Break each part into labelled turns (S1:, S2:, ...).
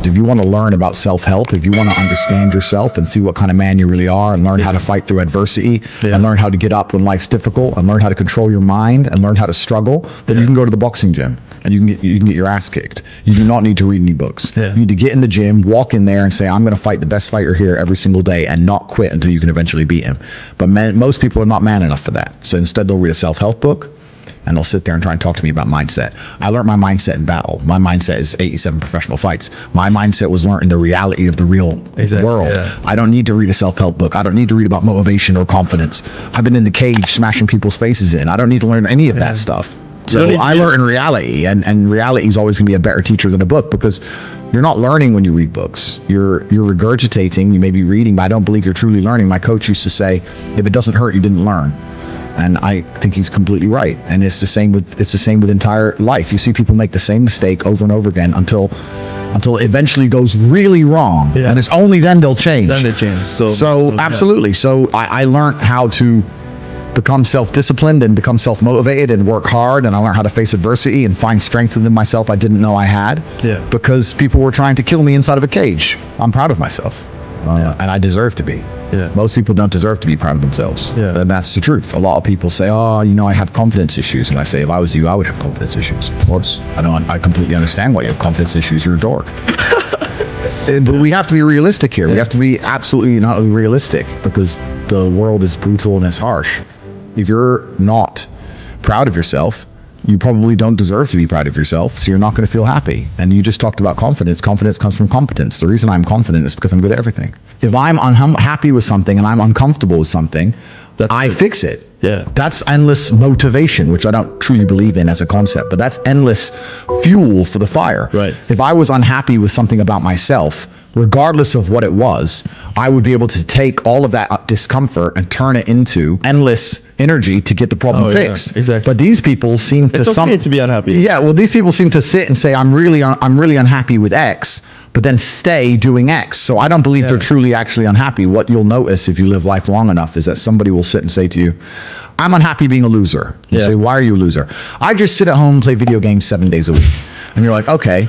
S1: concept. If you want to learn about self-help, if you want to understand yourself and see what kind of man you really are and learn how to fight through adversity and learn how to get up when life's difficult and learn how to control your mind and learn how to struggle, then you can go to the boxing gym and you can get your ass kicked. You do not need to read any books. You need to get in the gym, walk in there and say, I'm going to fight the best fighter here every single day and not quit until you can eventually beat him. But most people are not man enough for that. So instead they'll read a self-help book and they'll sit there and try and talk to me about mindset. I learned my mindset in battle. My mindset is 87 professional fights. My mindset was learning the reality of the real world. I don't need to read a self-help book. I don't need to read about motivation or confidence. I've been in the cage smashing people's faces in. I don't need to learn any of that stuff. So I learn in reality, and reality is always going to be a better teacher than a book, because you're not learning when you read books. You're regurgitating. You may be reading, but I don't believe you're truly learning. My coach used to say, if it doesn't hurt, you didn't learn. And I think he's completely right. And it's the same with entire life. You see people make the same mistake over and over again until it eventually goes really wrong. And it's only then they'll change.
S2: Then they change.
S1: So absolutely. So I learned how to become self-disciplined and become self-motivated and work hard, and I learned how to face adversity and find strength within myself I didn't know I had, because people were trying to kill me inside of a cage. I'm proud of myself. And I deserve to be. Most people don't deserve to be proud of themselves. And that's the truth. A lot of people say, oh, you know, I have confidence issues. And I say, if I was you, I would have confidence issues. Of course. I completely understand why you have confidence issues. You're a dork. But we have to be realistic here. We have to be absolutely not realistic, because the world is brutal and it's harsh. If you're not proud of yourself, you probably don't deserve to be proud of yourself, so you're not going to feel happy. And you just talked about confidence. Confidence comes from competence. The reason I'm confident is because I'm good at everything. If I'm unhappy with something and I'm uncomfortable with something, I fix it. That's endless motivation, which I don't truly believe in as a concept, but that's endless fuel for the fire. If I was unhappy with something about myself, regardless of what it was, I would be able to take all of that discomfort and turn it into endless energy to get the problem fixed. But these people seem to
S2: it's okay to be unhappy.
S1: Well, these people seem to sit and say, I'm really unhappy with X, but then stay doing X. So I don't believe they're truly actually unhappy. What you'll notice if you live life long enough is that somebody will sit and say to you, I'm unhappy being a loser. You say, why are you a loser? I just sit at home and play video games 7 days a week. And you're like, okay.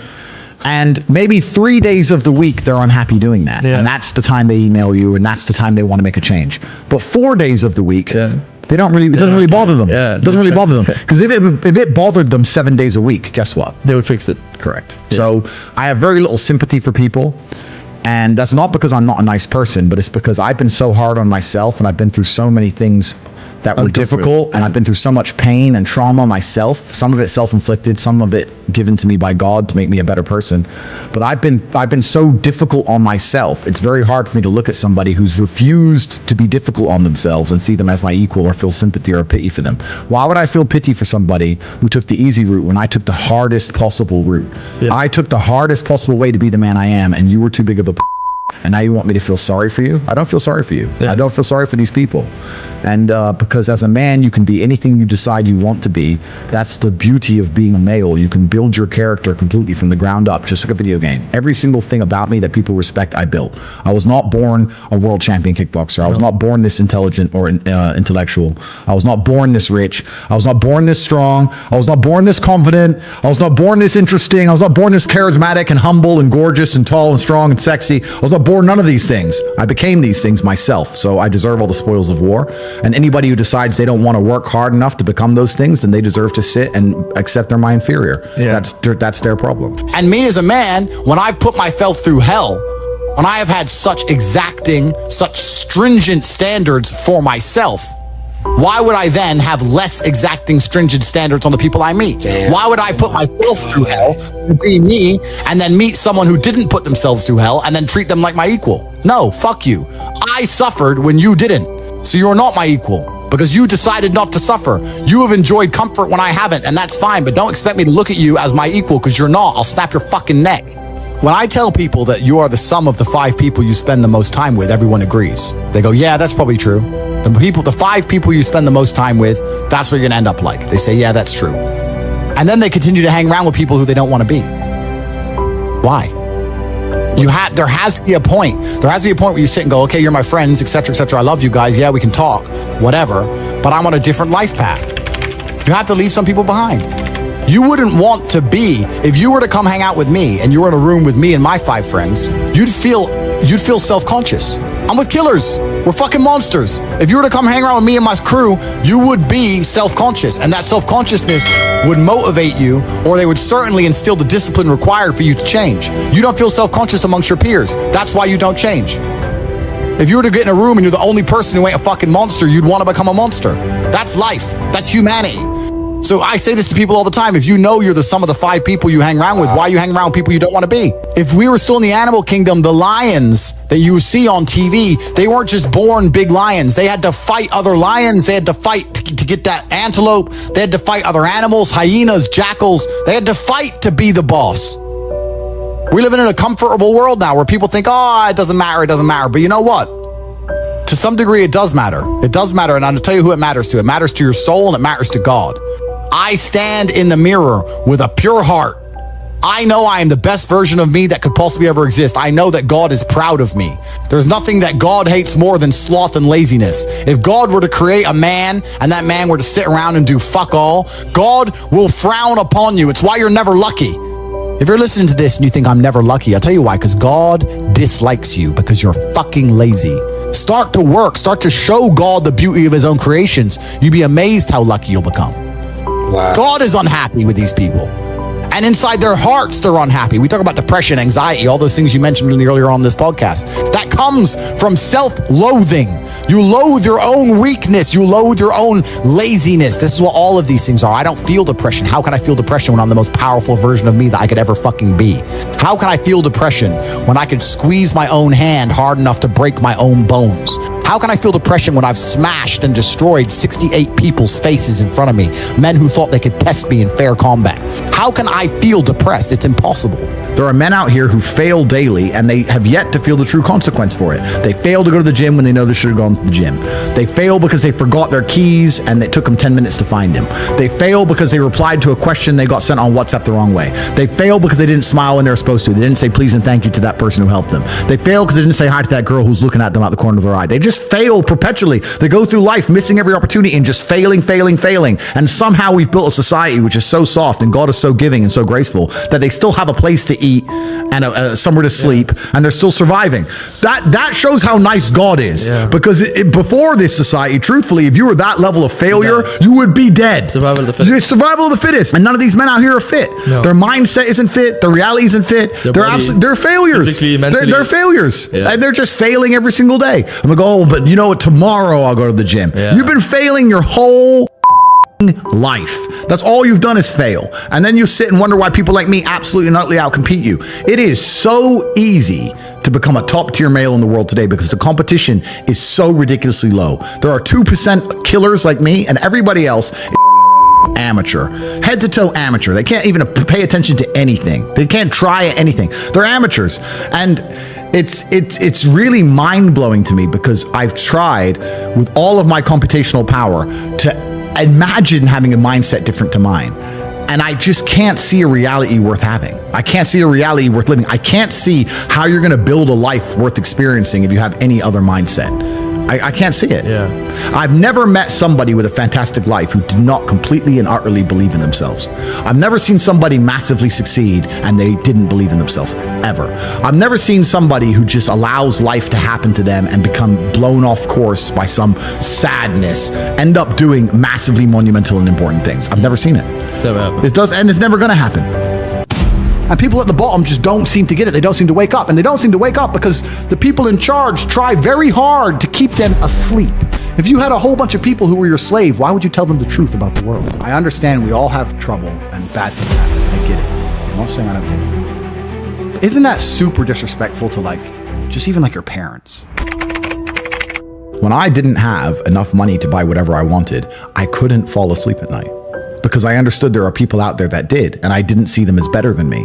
S1: And maybe 3 days of the week they're unhappy doing that. And that's the time they email you, and that's the time they want to make a change. But 4 days of the week, they don't really, it doesn't really bother them. It doesn't really bother them. Because if it bothered them 7 days a week, guess what?
S2: They would fix it.
S1: Correct. So I have very little sympathy for people. And that's not because I'm not a nice person, but it's because I've been so hard on myself, and I've been through so many things that were difficult, and I've been through so much pain and trauma myself, some of it self-inflicted, some of it given to me by God to make me a better person. But I've been so difficult on myself. It's very hard for me to look at somebody who's refused to be difficult on themselves and see them as my equal or feel sympathy or pity for them. Why would I feel pity for somebody who took the easy route when I took the hardest possible route? I took the hardest possible way to be the man I am, and you were too big of a and now you want me to feel sorry for you? I don't feel sorry for you. I don't feel sorry for these people. And because as a man, you can be anything you decide you want to be. That's the beauty of being a male. You can build your character completely from the ground up, just like a video game. Every single thing about me that people respect, I built. I was not born a world champion kickboxer. I was not born this intelligent or intellectual. I was not born this rich. I was not born this strong. I was not born this confident. I was not born this interesting. I was not born this charismatic and humble and gorgeous and tall and strong and sexy. I was not born none of these things. I became these things myself, so I deserve all the spoils of war. And anybody who decides they don't want to work hard enough to become those things, then they deserve to sit and accept they're my inferior. That's their problem. And me as a man, when I put myself through hell, when I have had such exacting, such stringent standards for myself, why would I then have less exacting, stringent standards on the people I meet? Why would I put myself through hell to be me and then meet someone who didn't put themselves through hell and then treat them like my equal? No, fuck you. I suffered when you didn't. So you're not my equal because you decided not to suffer. You have enjoyed comfort when I haven't, and that's fine, but don't expect me to look at you as my equal, because you're not. I'll snap your fucking neck. When I tell people that you are the sum of the 5 people you spend the most time with, everyone agrees. They go, yeah, that's probably true. The 5 people you spend the most time with, that's what you're gonna end up like. They say, yeah, that's true. And then they continue to hang around with people who they don't want to be. Why? There has to be a point. There has to be a point where you sit and go, okay, you're my friends, etc., etc. I love you guys. Yeah, we can talk, whatever. But I'm on a different life path. You have to leave some people behind.
S2: you wouldn't want to be. If you were to come hang out with me and you were in a room with me and my 5 friends, you'd feel self-conscious. I'm with killers. We're fucking monsters. If you were to come hang around with me and my crew, you would be self-conscious, and that self-consciousness would motivate you, or they would certainly instill the discipline required for you to change. You don't feel self-conscious amongst your peers. That's why you don't change. If you were to get in a room and you're the only person who ain't a fucking monster, you'd want to become a monster. That's life. That's humanity. So I say this to people all the time. If you know you're the sum of the 5 people you hang around with, why are you hanging around with people you don't want to be? If we were still in the animal kingdom, the lions that you see on TV, they weren't just born big lions. They had to fight other lions. They had to fight to get that antelope. They had to fight other animals, hyenas, jackals. They had to fight to be the boss. We're living in a comfortable world now where people think, oh, it doesn't matter, it doesn't matter. But you know what? To some degree, it does matter. It does matter, and I'll tell you who it matters to. It matters to your soul, and it matters to God. I stand in the mirror with a pure heart. I know I am the best version of me that could possibly ever exist. I know that God is proud of me. There's nothing that God hates more than sloth and laziness. If God were to create a man and that man were to sit around and do fuck all, God will frown upon you. It's why you're never lucky. If you're listening to this and you think I'm never lucky, I'll tell you why, because God dislikes you because you're fucking lazy. Start to work. Start to show God the beauty of his own creations. You'd be amazed how lucky you'll become. Wow. God is unhappy with these people. And inside their hearts, they're unhappy. We talk about depression, anxiety, all those things you mentioned earlier on this podcast. That comes from self-loathing. You loathe your own weakness. You loathe your own laziness. This is what all of these things are. I don't feel depression. How can I feel depression when I'm the most powerful version of me that I could ever fucking be? How can I feel depression when I could squeeze my own hand hard enough to break my own bones? How can I feel depression when I've smashed and destroyed 68 people's faces in front of me, men who thought they could test me in fair combat? How can I feel depressed? It's impossible.
S1: There are men out here who fail daily, and they have yet to feel the true consequence for it. They fail to go to the gym when they know they should have gone to the gym. They fail because they forgot their keys and it took them 10 minutes to find them. They fail because they replied to a question they got sent on WhatsApp the wrong way. They fail because they didn't smile when they were supposed to. They didn't say please and thank you to that person who helped them. They fail because they didn't say hi to that girl who's looking at them out the corner of their eye. They just fail perpetually. They go through life missing every opportunity and just failing. And somehow we've built a society which is so soft and God is so giving and so graceful that they still have a place to eat and somewhere to sleep, and they're still surviving. That shows how nice God is, because before this society, truthfully, if you were that level of failure, you would be dead.
S3: Survival of the fittest.
S1: Survival of the fittest. And none of these men out here are fit. No. Their mindset isn't fit. Their reality isn't fit. They're failures. They're failures. Yeah. And they're just failing every single day. And they go, oh, but you know what? Tomorrow I'll go to the gym. Yeah. You've been failing your whole life. That's all you've done is fail. And then you sit and wonder why people like me absolutely and utterly outcompete you. It is so easy to become a top tier male in the world today because the competition is so ridiculously low. There are 2% killers like me, and everybody else is amateur, head to toe amateur. They can't even pay attention to anything. They can't try anything. They're amateurs. And it's really mind-blowing to me because I've tried with all of my computational power to imagine having a mindset different to mine. And I just can't see a reality worth having. I can't see a reality worth living. I can't see how you're going to build a life worth experiencing if you have any other mindset. I can't see it. Yeah. I've never met somebody with a fantastic life who did not completely and utterly believe in themselves. I've never seen somebody massively succeed and they didn't believe in themselves, ever. I've never seen somebody who just allows life to happen to them and become blown off course by some sadness, end up doing massively monumental and important things. I've never seen it.
S3: It's never happened.
S1: It does, and it's never going to happen. And people at the bottom just don't seem to get it. They don't seem to wake up. And they don't seem to wake up because the people in charge try very hard to keep them asleep. If you had a whole bunch of people who were your slave, why would you tell them the truth about the world? I understand we all have trouble and bad things happen. I get it. I'm not saying I don't get it. But isn't that super disrespectful to just even your parents? When I didn't have enough money to buy whatever I wanted, I couldn't fall asleep at night. Because I understood there are people out there that did, and I didn't see them as better than me.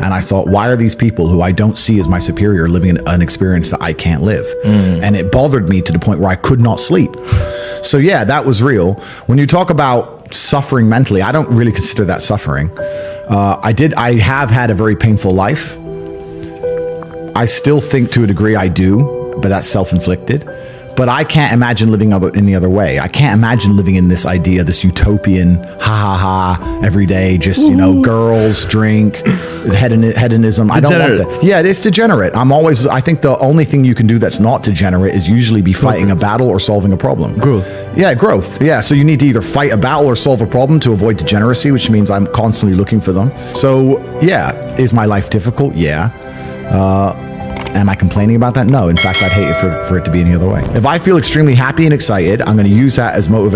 S1: And I thought, why are these people who I don't see as my superior living an experience that I can't live? And it bothered me to the point where I could not sleep. So yeah, that was real. When you talk about suffering mentally, I don't really consider that suffering. I have had a very painful life. I still think to a degree I do, but that's self-inflicted. But I can't imagine living any other way. I can't imagine living in this idea, this utopian, every day, just, you know, girls, drink, hedonism. I don't want that. Yeah, it's degenerate. I think the only thing you can do that's not degenerate is usually be fighting a battle or solving a problem.
S3: Growth.
S1: Yeah, growth. Yeah, so you need to either fight a battle or solve a problem to avoid degeneracy, which means I'm constantly looking for them. So, yeah, is my life difficult? Yeah. Am I complaining about that? No. In fact, I'd hate it for it to be any other way. If I feel extremely happy and excited, I'm going to use that as motivation.